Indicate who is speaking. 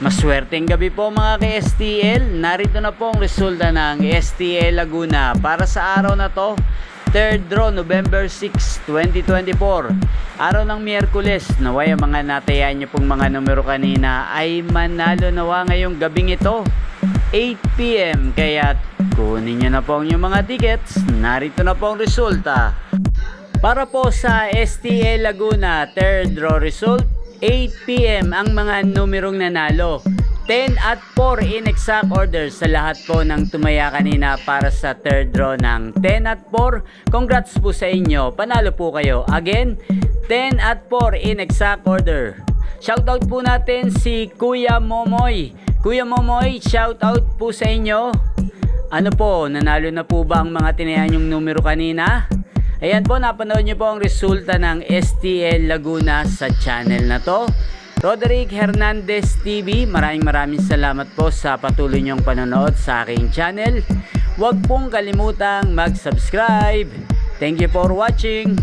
Speaker 1: Maswerteng gabi po mga ka-STL. Narito na po ang resulta ng STL Laguna para sa araw na to, 3rd draw, November 6, 2024. Araw ng Miyerkules. Naway ang mga natayan nyo pong mga numero kanina ay manalo nawa ngayong gabing ito, 8 PM. Kaya kunin nyo na po ang inyong mga tickets. Narito na po ang resulta. Para po sa STL Laguna 3rd draw result, 8 PM ang mga numerong nanalo. 10 at 4 in exact order sa lahat po ng tumaya kanina para sa 3rd draw ng 10 at 4. Congrats po sa inyo. Panalo po kayo. Again, 10 at 4 in exact order. Shoutout po natin si Kuya Momoy. Kuya Momoy, shoutout po sa inyo. Ano po, nanalo na po ba ang mga tinayan yung numero kanina? Ayan po, napanood nyo po ang resulta ng STL Laguna sa channel na to. Roderick Hernandez TV, maraming salamat po sa patuloy nyong panonood sa aking channel. Huwag pong kalimutang mag-subscribe. Thank you for watching.